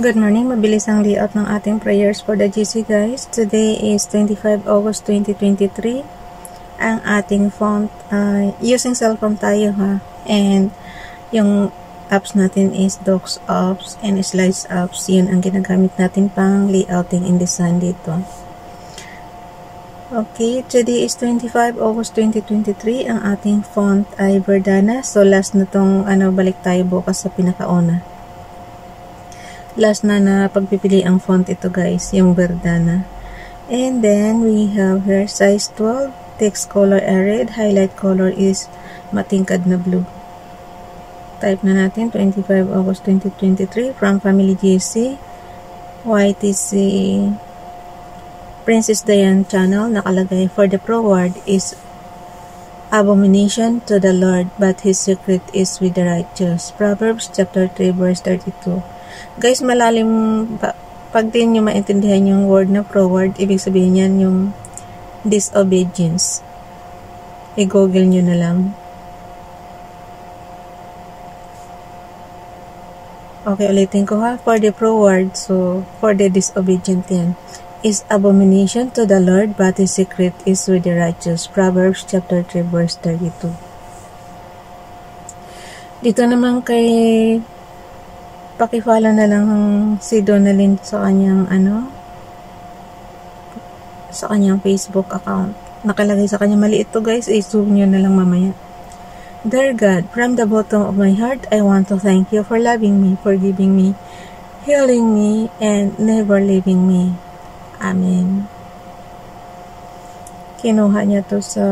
Good morning, mabilis ang layout ng ating prayers for the GC guys. Today is 25 August 2023. Ang ating font, using cellphone tayo ha. And yung apps natin is Docs apps and Slides apps. Yun ang ginagamit natin pang layouting in design dito. Okay, today is 25 August 2023. Ang ating font ay Verdana. So last na tong balik tayo bukas sa pinakauna. Last na pagpipili ang font ito guys, yung Verdana. And then we have here size 12, text color red, highlight color is matingkad na blue. Type na natin 25 August 2023 from Family GC, YTC Princess Diane channel. Nakalagay for the forward is abomination to the Lord, but his secret is with the righteous. Proverbs chapter 3 verse 32. Guys, malalim pag din nyo maintindihan yung word na forward, ibig sabihin yan yung disobedience. I-google nyo na lang. Okay, ulitin ko ha. For the forward, so for the disobedient yan, is abomination to the Lord, but his secret is with the righteous. Proverbs chapter 3 verse 32. Dito naman kay paki-follow na lang si Donalyn sa kanyang sa kanyang Facebook account. Nakalagay sa kanya maliit to guys, i-zoom nyo na lang mamaya. Dear God, from the bottom of my heart, I want to thank you for loving me, forgiving me, healing me, and never leaving me. Amen. Kinuha niya to sa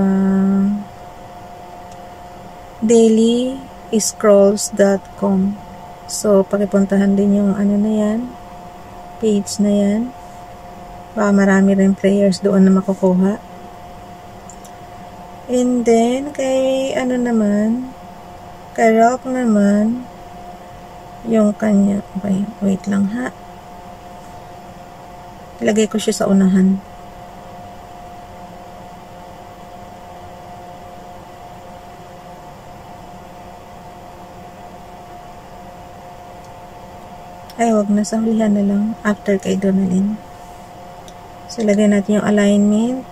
dailyscrolls.com. So, pakipuntahan din yung na yan, page na yan. Baka marami rin prayers doon na makukuha. And then, kay kay Ralph naman, yung kanya, okay, wait lang ha. Ilagay ko siya sa unahan. Ay, wag na, sahulihan na lang after kay Donalyn. So, lagay natin yung alignment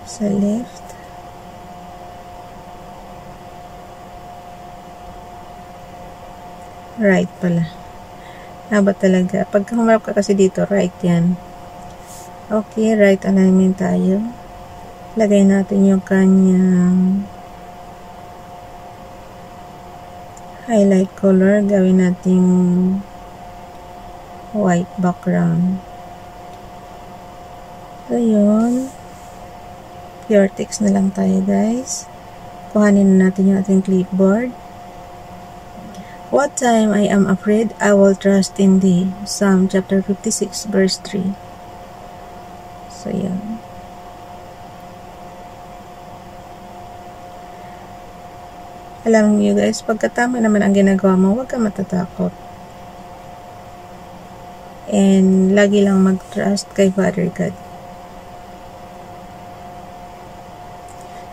sa left. Right pala. Ba talaga? Pag humarap ka kasi dito, right yan. Okay, right alignment tayo. Lagay natin yung kanyang highlight color. Gawin natin white background. So, yun. Pure text na lang tayo, guys. Kuhanin na natin yung ating clipboard. What time I am afraid, I will trust in thee. Psalm chapter 56, verse 3. So, yun. Alam niyo, guys, pagkatama naman ang ginagawa mo, huwag ka matatakot. And lagi lang mag-trust kay Father God.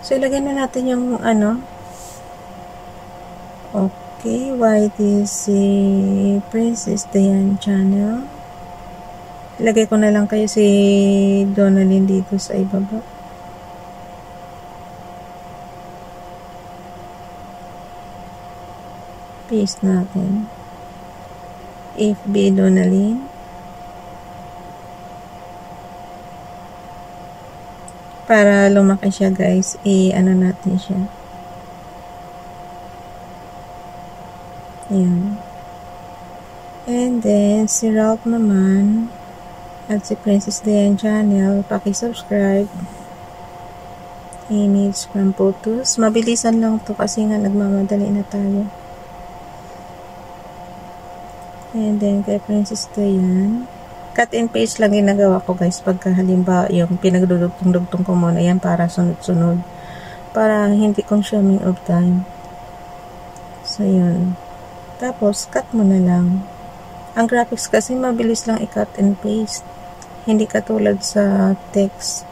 So, ilagay na natin yung okay, YTC Princess Diane channel. Ilagay ko na lang kayo si Donalyn dito sa ibaba. Paste natin. FB Donalyn. Para lumaki siya guys, natin siya. Ayan. And then, si Ralph naman, at si Princess Diane channel, paki-subscribe. Image from photos. Mabilisan lang to kasi nga nagmamadali na tayo. And then, kay Princess Diane, cut and paste lang ginagawa ko guys pagka halimbawa yung pinagdudugtong-dugtong ko muna yan para sunod-sunod para hindi consuming of time. So yun, tapos cut mo na lang. Ang graphics kasi mabilis lang i-cut and paste, hindi katulad sa text.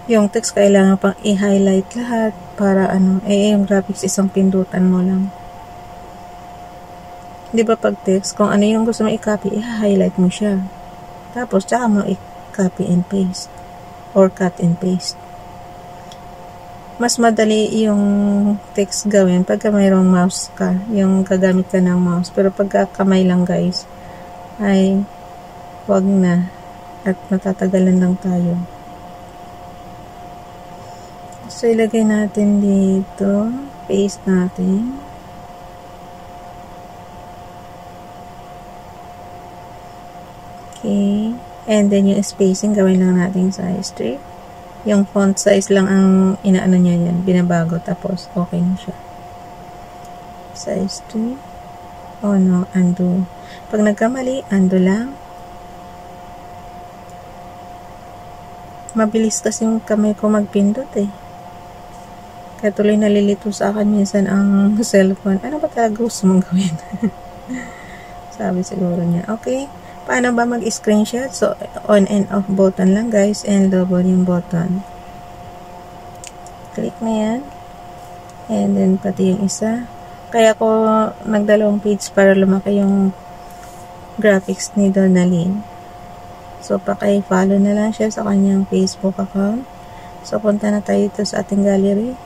Yung text kailangan pang i-highlight lahat para yung graphics isang pindutan mo lang. Di ba pag text, kung ano yung gusto mo i-copy, i-highlight mo siya. Tapos, tsaka mo i-copy and paste. Or cut and paste. Mas madali yung text gawin pagka mayroong mouse ka. Yung gagamit ka ng mouse. Pero pagka kamay lang guys, ay wag na. At matatagalan lang tayo. So, ilagay natin dito. Paste natin. Okay. And then, yung spacing, gawin lang natin size 3. Yung font size lang ang inaano niya yan. Binabago. Tapos, okay na siya. Size 2. Oh no, undo. Pag nagkamali, undo lang. Mabilis kasi yung kamay ko magpindot eh. Kaya tuloy nalilito sa akin minsan ang cellphone. Ano ba talaga gusto mong gawin? Sabi siguro niya. Okay. Paano ba mag-screenshot? So, on and off button lang guys. And double yung button. Click na yan. And then, pati yung isa. Kaya ko nagdalawang page para lumaki yung graphics ni Donalyn. So, paki-follow na lang siya sa kanyang Facebook account. So, punta na tayo dito sa ating gallery.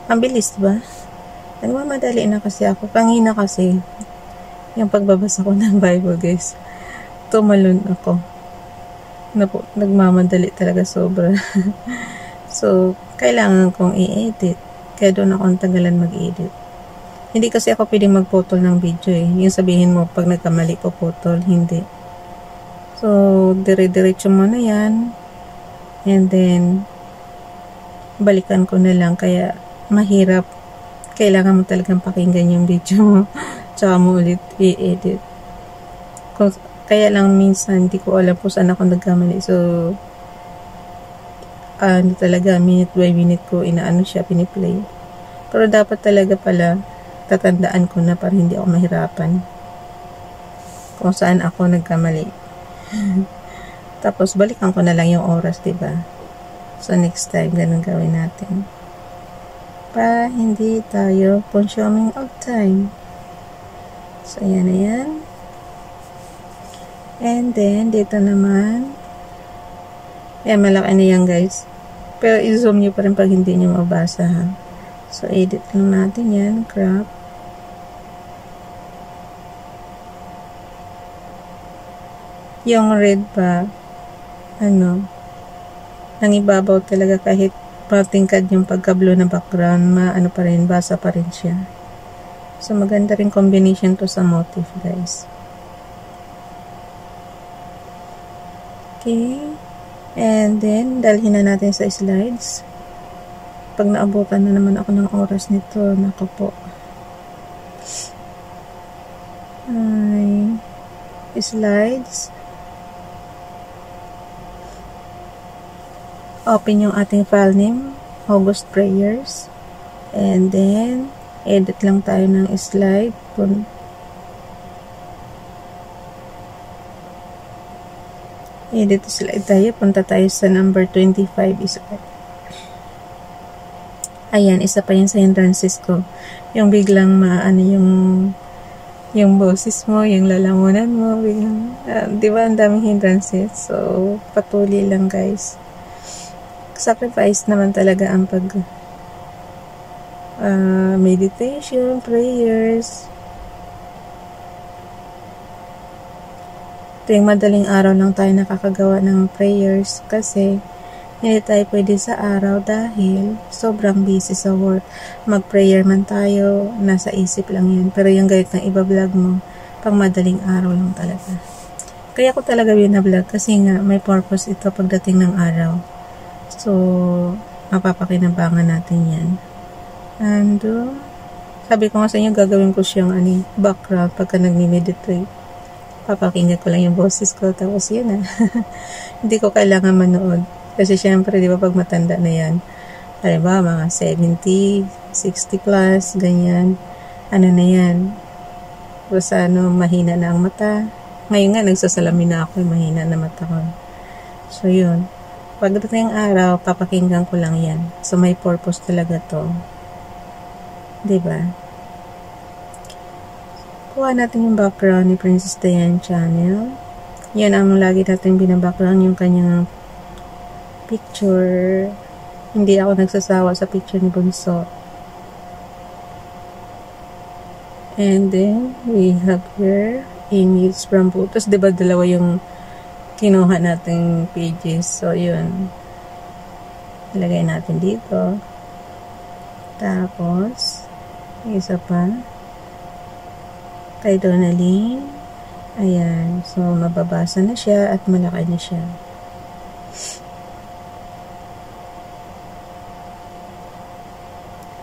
Ang bilis ba? Nagmamadali na kasi ako. Pangina kasi yung pagbabasa ko ng Bible guys. Tumalon ako. Nagmamadali talaga sobra. So, kailangan kong i-edit. Kaya doon ako ang tagalan mag-edit. Hindi kasi ako pwedeng magputol ng video eh. Yung sabihin mo, pag nagkamali po putol, hindi. So, dire-diretso mo na yan. And then, balikan ko na lang. Kaya, mahirap. Kailangan mo talagang pakinggan yung video mo. Tsaka mo ulit i-edit. Kaya lang minsan, hindi ko alam kung saan ako nagkamali. So, hindi talaga, minute by minute ko inaano siya, piniplay. Pero dapat talaga pala, tatandaan ko na para hindi ako mahirapan. Kung saan ako nagkamali. Tapos, balikan ko na lang yung oras, diba? So, next time, ganun gawin natin. Para hindi tayo consuming of time. So, ayan na yan. And then, dito naman, yan, malaki na yan guys. Pero i-zoom nyo pa rin pag hindi nyo mabasa ha. So, edit lang natin yan, crop. Yung red pa, nangibabaw talaga kahit patingkad yung pagka-blue na background, pa rin, basa pa rin siya. So, maganda rin combination to sa motif guys. Okay. And then, dalhin na natin sa slides. Pag naabutan na naman ako ng oras nito, nako po. Ay, slides. Open yung ating file name, August Prayers. And then, edit lang tayo ng slide. Edit slide tayo. Punta tayo sa number 25 slide. Ayan, isa pa yan sa hindrances ko. Yung biglang yung boses mo, yung lalamunan mo, biglang, di ba ang daming hindrances? So, patuloy lang guys. Sacrifice naman talaga ang meditation, prayers. Tuwing madaling araw lang tayo nakakagawa ng prayers kasi hindi tayo pwede sa araw dahil sobrang busy sa work. Mag-prayer man tayo, nasa isip lang yan. Pero yung gayot ng iba-vlog mo, pang madaling araw lang talaga. Kaya ko talaga binablog kasi nga may purpose ito pagdating ng araw. So, mapapakinabangan natin yan. And, sabi ko nga sa inyo, gagawin ko siyang background pagka nag-meditate. Papakinggan ko lang yung boses ko, tapos yun na. Hindi ko kailangan manood. Kasi syempre, di ba, pag matanda na yan, halimbawa, mga 70, 60 plus, ganyan, na yan. Basta, mahina na ang mata. Ngayon nga, nagsasalamin na ako, mahina na mata ko. So, yun. Pagdating ng araw, papakinggan ko lang yan. So, may purpose talaga to. Di ba? kuha natin yung background ni Princess Diane channel. Yan ang lagi natin binabackground, yung kanyang picture. Hindi ako nagsasawa sa picture ni Bunso. And then, we have here Amy's from Butos. Diba dalawa yung kinuha nating pages? So, yun. Ilagay natin dito. Tapos, isa pa. Kay Donalyn. Ayan. So, mababasa na siya at malaki na siya.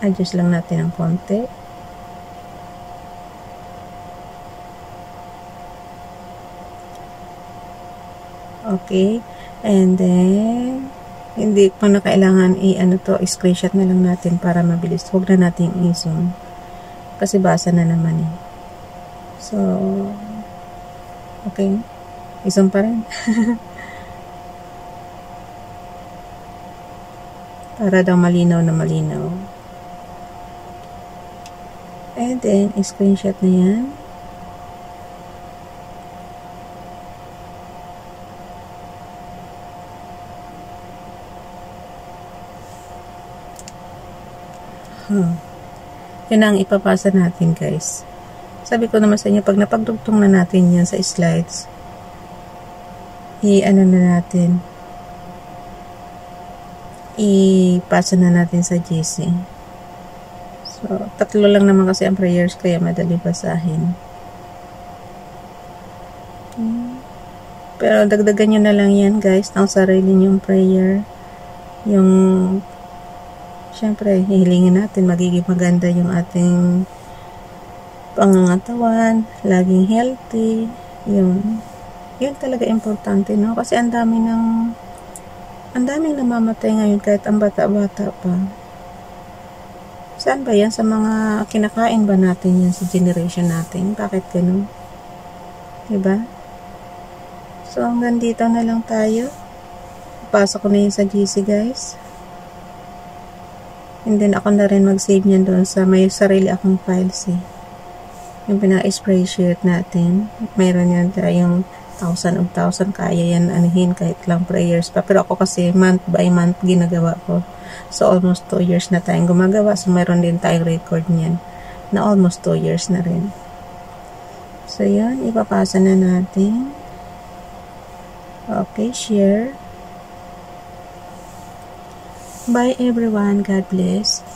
Adjust lang natin ng konti. Okay. And then, hindi pa na kailangan screenshot na lang natin para mabilis. Huwag na natin i-zoom. Kasi basa na naman eh. So, okay. I-zoom pa rin. Para daw malinaw na malinaw. And then, screenshot na yan. Yan ang ipapasa natin, guys. Sabi ko naman sa inyo, pag napagdugtong na natin yan sa slides, na natin, ipasa na natin sa GC. So, 3 lang naman kasi ang prayers, kaya madali basahin. Okay. Pero dagdagan nyo na lang yan, guys, ng sarili nyong prayer. Yung syempre, hihilingin natin magiging maganda yung ating pangangatawan, laging healthy, yun talaga importante, no? Kasi ang daming namamatay ngayon kahit ang bata-bata pa. Saan ba yan? Sa mga kinakain ba natin yan sa generation natin? Bakit ganun? Diba? So, hanggang dito na lang tayo. Pasok ko na yun sa GC, guys. And then, ako na rin mag-save niyan doon sa may sarili akong files eh. Yung pinaka-spray sheet natin. Mayroon yan tayong 1,000 of 1,000. Kaya yan anihin kahit lang prayers pa. Pero ako kasi month by month ginagawa ko. So, almost 2 years na tayong gumagawa. So, mayroon din tayong record niyan na almost 2 years na rin. So, yan. Ipapasa na natin. Okay, share. Bye everyone. God bless.